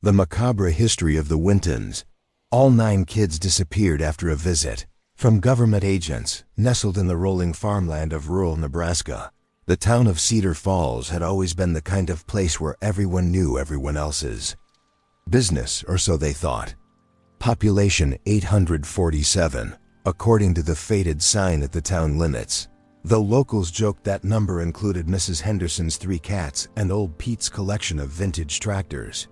The macabre history of the Wintons. All 9 kids disappeared after a visit from government agents nestled in the rolling farmland of rural Nebraska. The town of Cedar Falls had always been the kind of place where everyone knew everyone else's business, or so they thought. Population 847, according to the faded sign at the town limits, though locals joked that number included Mrs. Henderson's 3 cats and old Pete's collection of vintage tractors.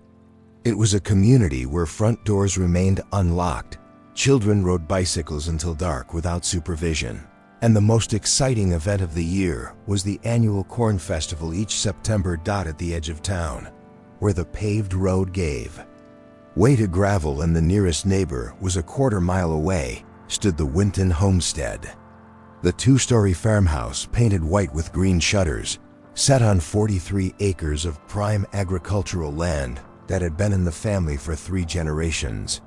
It was a community where front doors remained unlocked, children rode bicycles until dark without supervision, and the most exciting event of the year was the annual corn festival each September. At the edge of town, where the paved road gave way to gravel and the nearest neighbor was a quarter-mile away, stood the Winton homestead. The 2-story farmhouse, painted white with green shutters, sat on 43 acres of prime agricultural land that had been in the family for 3 generations.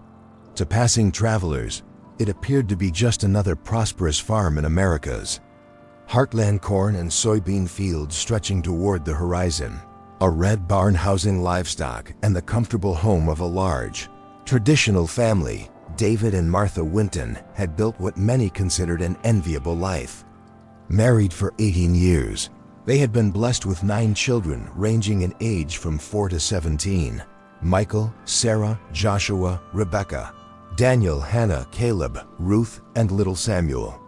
To passing travelers, it appeared to be just another prosperous farm in America's heartland, corn and soybean fields stretching toward the horizon, a red barn housing livestock, and the comfortable home of a large, traditional family. David and Martha Winton had built what many considered an enviable life. Married for 18 years, they had been blessed with 9 children ranging in age from 4 to 17. Michael, Sarah, Joshua, Rebecca, Daniel, Hannah, Caleb, Ruth, and little Samuel.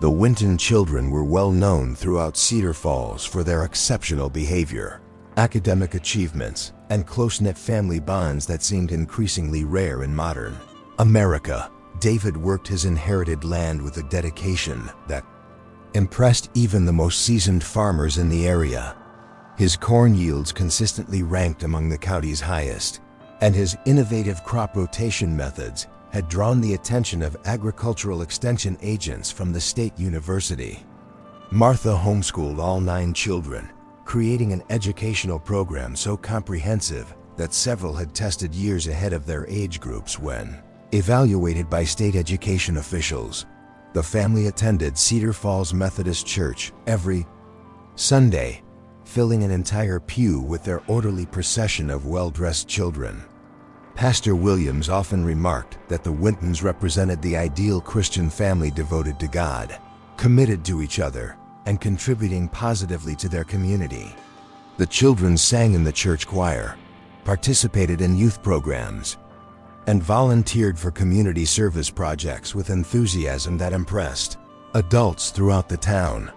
The Winton children were well known throughout Cedar Falls for their exceptional behavior, academic achievements, and close-knit family bonds that seemed increasingly rare in modern America. David worked his inherited land with a dedication that impressed even the most seasoned farmers in the area. His corn yields consistently ranked among the county's highest, and his innovative crop rotation methods had drawn the attention of agricultural extension agents from the state university. Martha homeschooled all 9 children, creating an educational program so comprehensive that several had tested years ahead of their age groups when evaluated by state education officials. The family attended Cedar Falls Methodist Church every Sunday, filling an entire pew with their orderly procession of well-dressed children. Pastor Williams often remarked that the Wintons represented the ideal Christian family devoted to God, committed to each other, and contributing positively to their community. The children sang in the church choir, participated in youth programs, and volunteered for community service projects with enthusiasm that impressed adults throughout the town.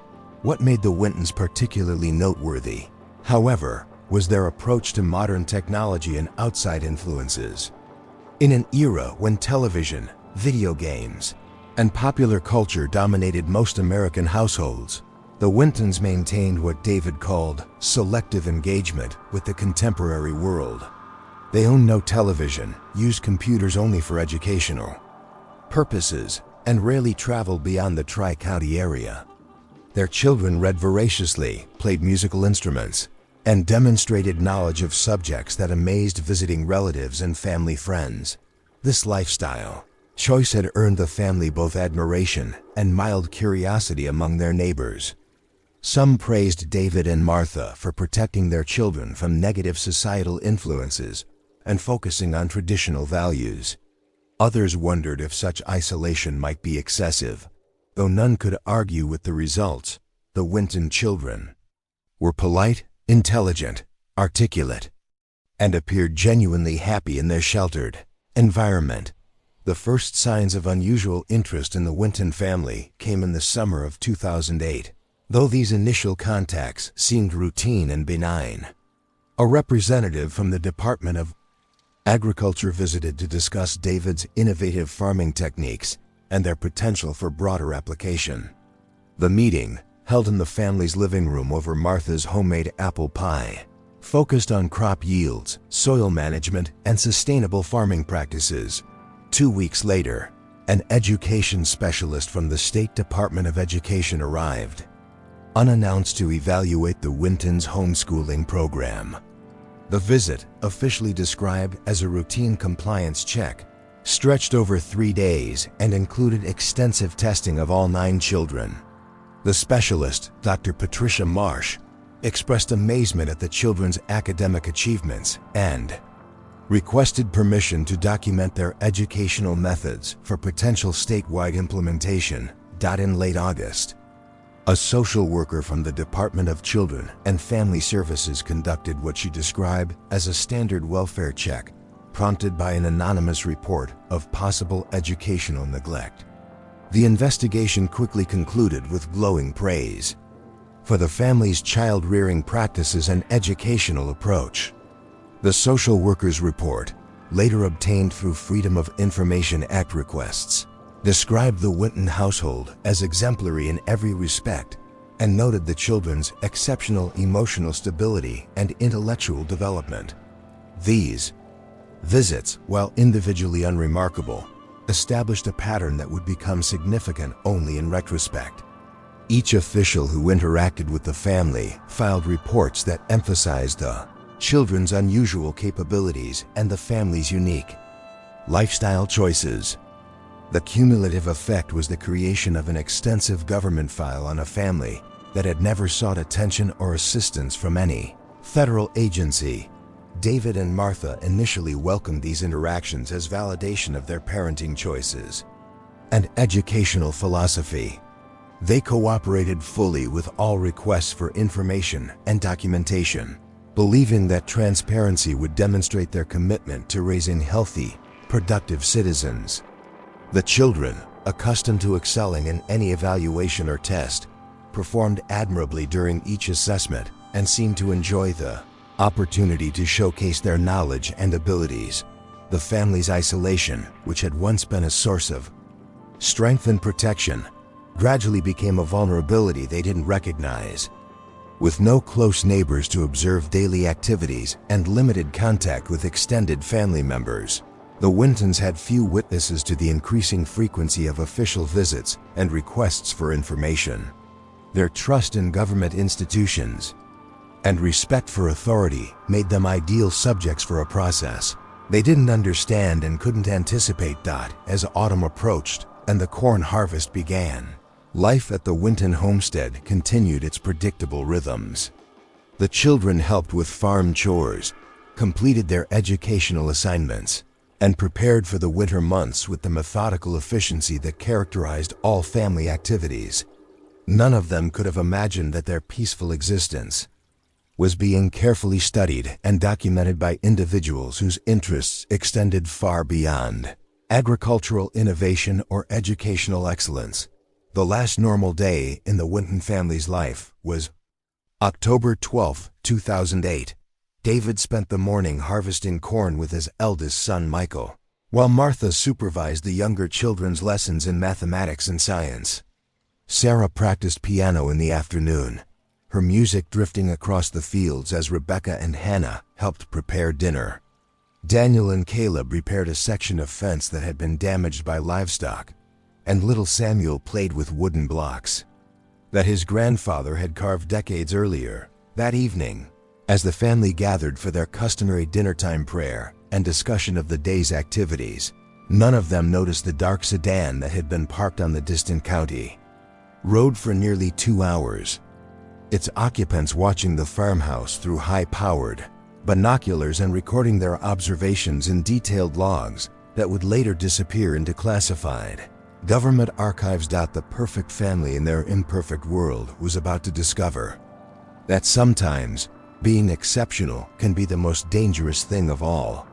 What made the Wintons particularly noteworthy, however, was their approach to modern technology and outside influences. In an era when television, video games, and popular culture dominated most American households, the Wintons maintained what David called selective engagement with the contemporary world. They owned no television, used computers only for educational purposes, and rarely traveled beyond the Tri-County area. Their children read voraciously, played musical instruments, and demonstrated knowledge of subjects that amazed visiting relatives and family friends. This lifestyle choice had earned the family both admiration and mild curiosity among their neighbors. Some praised David and Martha for protecting their children from negative societal influences and focusing on traditional values. Others wondered if such isolation might be excessive, though none could argue with the results. The Winton children were polite, intelligent, articulate, and appeared genuinely happy in their sheltered environment. The first signs of unusual interest in the Winton family came in the summer of 2008, though these initial contacts seemed routine and benign. A representative from the Department of Agriculture visited to discuss David's innovative farming techniques and their potential for broader application. The meeting, held in the family's living room over Martha's homemade apple pie, focused on crop yields, soil management, and sustainable farming practices. 2 weeks later, an education specialist from the State Department of Education arrived, unannounced, to evaluate the Wintons' homeschooling program. The visit, officially described as a routine compliance check, stretched over 3 days and included extensive testing of all 9 children. The specialist, Dr. Patricia Marsh, expressed amazement at the children's academic achievements and requested permission to document their educational methods for potential statewide implementation. In late August, a social worker from the Department of Children and Family Services conducted what she described as a standard welfare check, prompted by an anonymous report of possible educational neglect. The investigation quickly concluded with glowing praise for the family's child-rearing practices and educational approach. The social worker's report, later obtained through Freedom of Information Act requests, described the Winton household as exemplary in every respect and noted the children's exceptional emotional stability and intellectual development. These visits, while individually unremarkable, established a pattern that would become significant only in retrospect. Each official who interacted with the family filed reports that emphasized the children's unusual capabilities and the family's unique lifestyle choices. The cumulative effect was the creation of an extensive government file on a family that had never sought attention or assistance from any federal agency. David and Martha initially welcomed these interactions as validation of their parenting choices and educational philosophy. They cooperated fully with all requests for information and documentation, believing that transparency would demonstrate their commitment to raising healthy, productive citizens. The children, accustomed to excelling in any evaluation or test, performed admirably during each assessment and seemed to enjoy the opportunity to showcase their knowledge and abilities. The family's isolation, which had once been a source of strength and protection, gradually became a vulnerability they didn't recognize. With no close neighbors to observe daily activities and limited contact with extended family members, the Wintons had few witnesses to the increasing frequency of official visits and requests for information. Their trust in government institutions and respect for authority made them ideal subjects for a process they didn't understand and couldn't anticipate. As autumn approached and the corn harvest began, life at the Winton homestead continued its predictable rhythms. The children helped with farm chores, completed their educational assignments, and prepared for the winter months with the methodical efficiency that characterized all family activities. None of them could have imagined that their peaceful existence was being carefully studied and documented by individuals whose interests extended far beyond agricultural innovation or educational excellence. The last normal day in the Winton family's life was October 12, 2008. David spent the morning harvesting corn with his eldest son Michael, while Martha supervised the younger children's lessons in mathematics and science. Sarah practiced piano in the afternoon, her music drifting across the fields as Rebecca and Hannah helped prepare dinner. Daniel and Caleb repaired a section of fence that had been damaged by livestock, and little Samuel played with wooden blocks that his grandfather had carved decades earlier. That evening, as the family gathered for their customary dinnertime prayer and discussion of the day's activities, none of them noticed the dark sedan that had been parked on the distant county road for nearly 2 hours, its occupants watching the farmhouse through high-powered binoculars and recording their observations in detailed logs that would later disappear into classified government archives. The perfect family in their imperfect world was about to discover that sometimes being exceptional can be the most dangerous thing of all.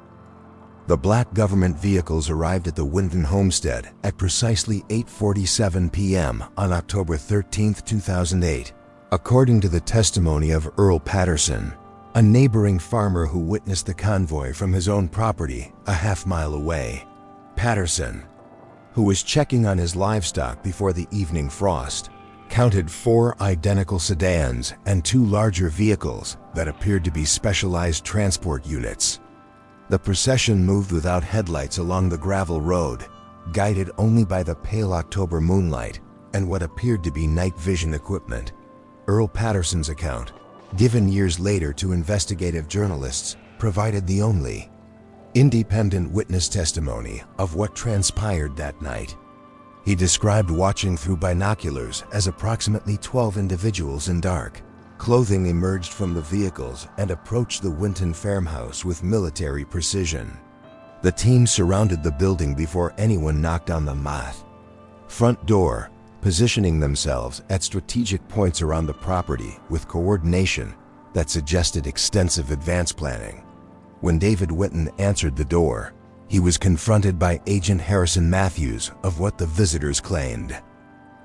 The black government vehicles arrived at the Winton homestead at precisely 8:47 p.m. on October 13, 2008. According to the testimony of Earl Patterson, a neighboring farmer who witnessed the convoy from his own property a half-mile away. Patterson, who was checking on his livestock before the evening frost, counted 4 identical sedans and 2 larger vehicles that appeared to be specialized transport units. The procession moved without headlights along the gravel road, guided only by the pale October moonlight and what appeared to be night vision equipment. Earl Patterson's account, given years later to investigative journalists, provided the only independent witness testimony of what transpired that night. He described watching through binoculars as approximately 12 individuals in dark Clothing emerged from the vehicles and approached the Winton farmhouse with military precision. The team surrounded the building before anyone knocked on the front door, positioning themselves at strategic points around the property with coordination that suggested extensive advance planning. When David Winton answered the door, he was confronted by Agent Harrison Matthews of what the visitors claimed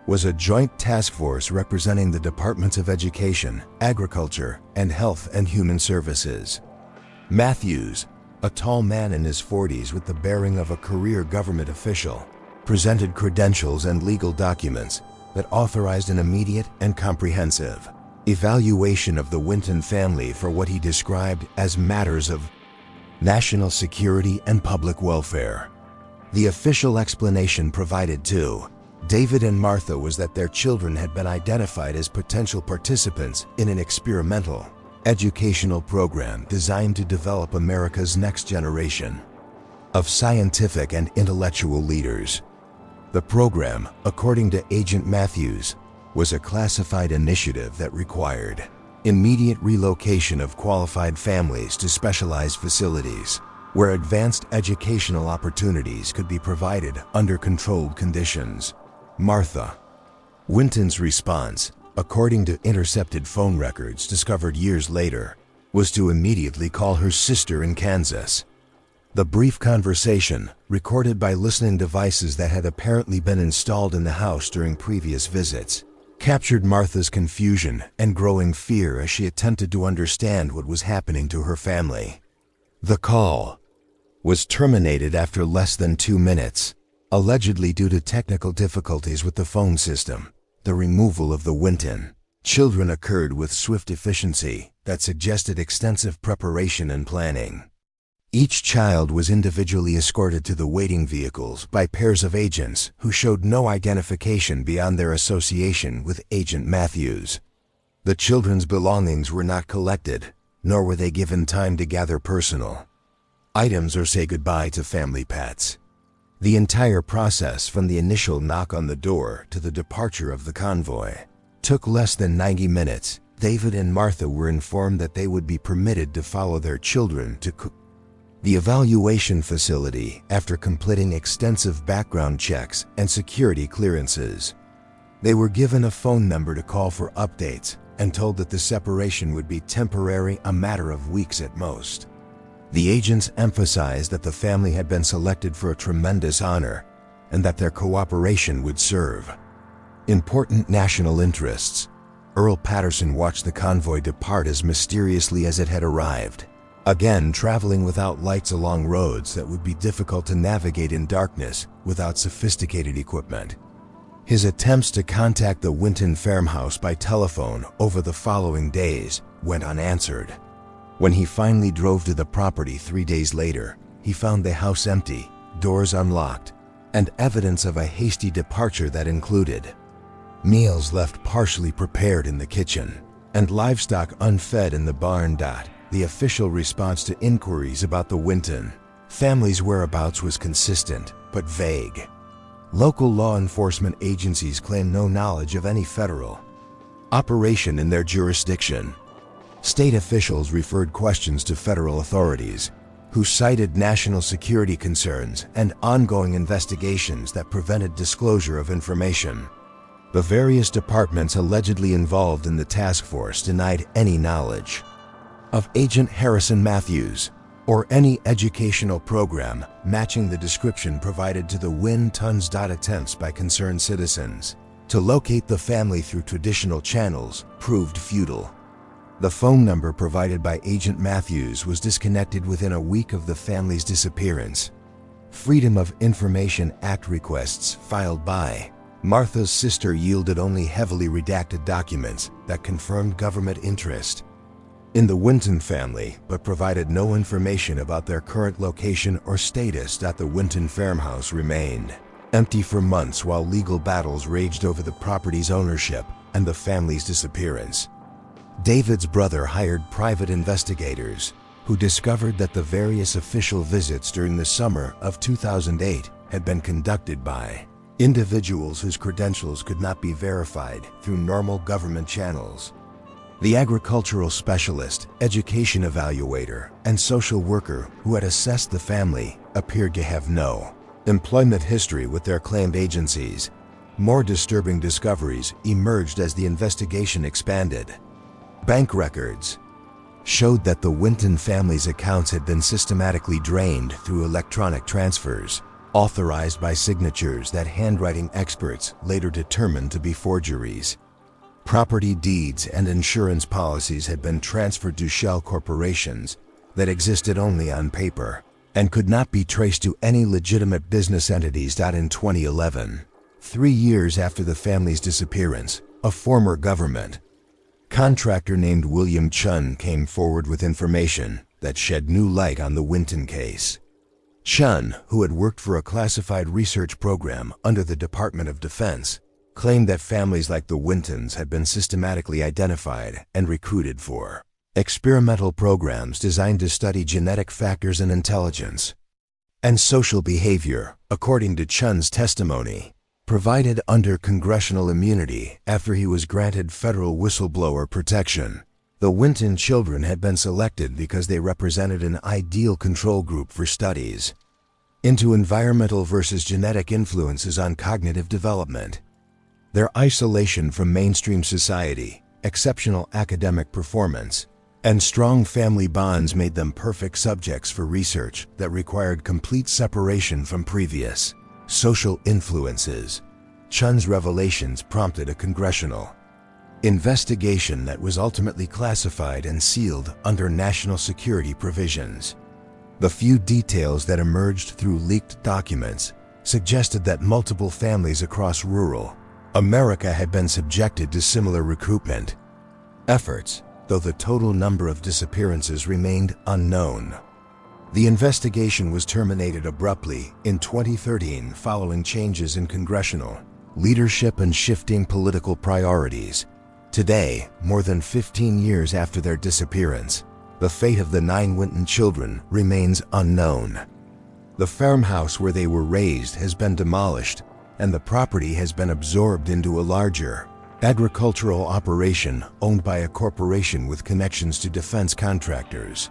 was a joint task force representing the Departments of Education, Agriculture, and Health and Human Services. Matthews, a tall man in his 40s with the bearing of a career government official, presented credentials and legal documents that authorized an immediate and comprehensive evaluation of the Winton family for what he described as matters of national security and public welfare. The official explanation provided to David and Martha was that their children had been identified as potential participants in an experimental educational program designed to develop America's next generation of scientific and intellectual leaders. The program, according to Agent Matthews, was a classified initiative that required immediate relocation of qualified families to specialized facilities where advanced educational opportunities could be provided under controlled conditions. Martha Winton's response, according to intercepted phone records discovered years later, was to immediately call her sister in Kansas. The brief conversation, recorded by listening devices that had apparently been installed in the house during previous visits, captured Martha's confusion and growing fear as she attempted to understand what was happening to her family. The call was terminated after less than 2 minutes, allegedly due to technical difficulties with the phone system. The removal of the Winton children occurred with swift efficiency that suggested extensive preparation and planning. Each child was individually escorted to the waiting vehicles by pairs of agents who showed no identification beyond their association with Agent Matthews. The children's belongings were not collected, nor were they given time to gather personal items or say goodbye to family pets. The entire process, from the initial knock on the door to the departure of the convoy, took less than 90 minutes. David and Martha were informed that they would be permitted to follow their children to the evaluation facility after completing extensive background checks and security clearances. They were given a phone number to call for updates and told that the separation would be temporary, a matter of weeks at most. The agents emphasized that the family had been selected for a tremendous honor and that their cooperation would serve important national interests. Earl Patterson watched the convoy depart as mysteriously as it had arrived, again traveling without lights along roads that would be difficult to navigate in darkness without sophisticated equipment. His attempts to contact the Winton farmhouse by telephone over the following days went unanswered. When he finally drove to the property 3 days later, he found the house empty, doors unlocked, and evidence of a hasty departure that included meals left partially prepared in the kitchen and livestock unfed in the barn. The official response to inquiries about the Winton family's whereabouts was consistent but vague. Local law enforcement agencies claimed no knowledge of any federal operation in their jurisdiction. State officials referred questions to federal authorities, who cited national security concerns and ongoing investigations that prevented disclosure of information. The various departments allegedly involved in the task force denied any knowledge of Agent Harrison Matthews or any educational program matching the description provided to the Wintons. Attempts by concerned citizens to locate the family through traditional channels proved futile. The phone number provided by Agent Matthews was disconnected within a week of the family's disappearance. Freedom of Information Act requests filed by Martha's sister yielded only heavily redacted documents that confirmed government interest in the Winton family but provided no information about their current location or status. The Winton farmhouse remained empty for months while legal battles raged over the property's ownership and the family's disappearance. David's brother hired private investigators who discovered that the various official visits during the summer of 2008 had been conducted by individuals whose credentials could not be verified through normal government channels. The agricultural specialist, education evaluator, and social worker who had assessed the family appeared to have no employment history with their claimed agencies. More disturbing discoveries emerged as the investigation expanded. Bank records showed that the Winton family's accounts had been systematically drained through electronic transfers, authorized by signatures that handwriting experts later determined to be forgeries. Property deeds and insurance policies had been transferred to shell corporations that existed only on paper and could not be traced to any legitimate business entities. In 2011, 3 years after the family's disappearance, a former government contractor named William Chun came forward with information that shed new light on the Winton case. Chun, who had worked for a classified research program under the Department of Defense, claimed that families like the Wintons had been systematically identified and recruited for experimental programs designed to study genetic factors in intelligence and social behavior, according to Chun's testimony, provided under congressional immunity after he was granted federal whistleblower protection. The Winton children had been selected because they represented an ideal control group for studies into environmental versus genetic influences on cognitive development. Their isolation from mainstream society, exceptional academic performance, and strong family bonds made them perfect subjects for research that required complete separation from previous social influences. Chun's revelations prompted a congressional investigation that was ultimately classified and sealed under national security provisions. The few details that emerged through leaked documents suggested that multiple families across rural America had been subjected to similar recruitment efforts, though the total number of disappearances remained unknown. The investigation was terminated abruptly in 2013 following changes in congressional leadership and shifting political priorities. Today, more than 15 years after their disappearance, the fate of the 9 Winton children remains unknown. The farmhouse where they were raised has been demolished, and the property has been absorbed into a larger agricultural operation owned by a corporation with connections to defense contractors.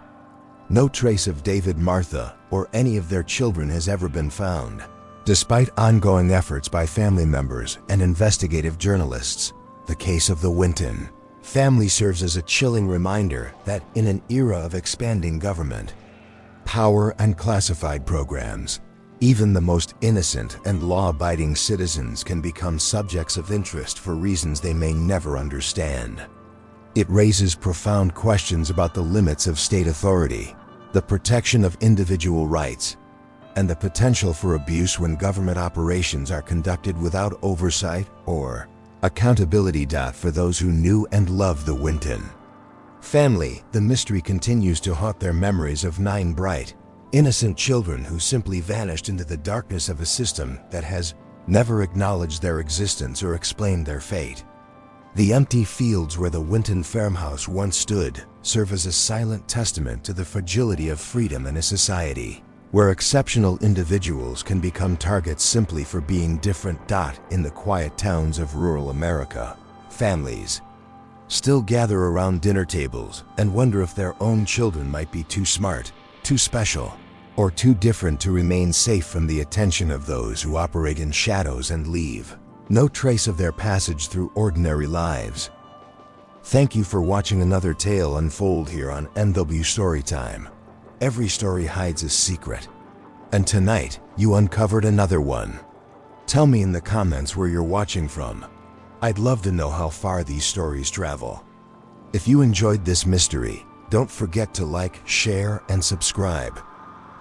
No trace of David, Martha, or any of their children has ever been found, despite ongoing efforts by family members and investigative journalists. The case of the Winton family serves as a chilling reminder that in an era of expanding government power and classified programs, even the most innocent and law-abiding citizens can become subjects of interest for reasons they may never understand. It raises profound questions about the limits of state authority, the protection of individual rights, and the potential for abuse when government operations are conducted without oversight or accountability. For those who knew and loved the Winton family, the mystery continues to haunt their memories of 9 bright, innocent children who simply vanished into the darkness of a system that has never acknowledged their existence or explained their fate. The empty fields where the Winton farmhouse once stood serve as a silent testament to the fragility of freedom in a society where exceptional individuals can become targets simply for being different. In the quiet towns of rural America, families still gather around dinner tables and wonder if their own children might be too smart, too special, or too different to remain safe from the attention of those who operate in shadows and leave no trace of their passage through ordinary lives. Thank you for watching another tale unfold here on NW Storytime. Every story hides a secret, and tonight you uncovered another one. Tell me in the comments where you're watching from. I'd love to know how far these stories travel. If you enjoyed this mystery, don't forget to like, share, and subscribe.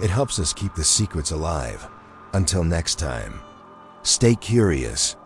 It helps us keep the secrets alive. Until next time, stay curious,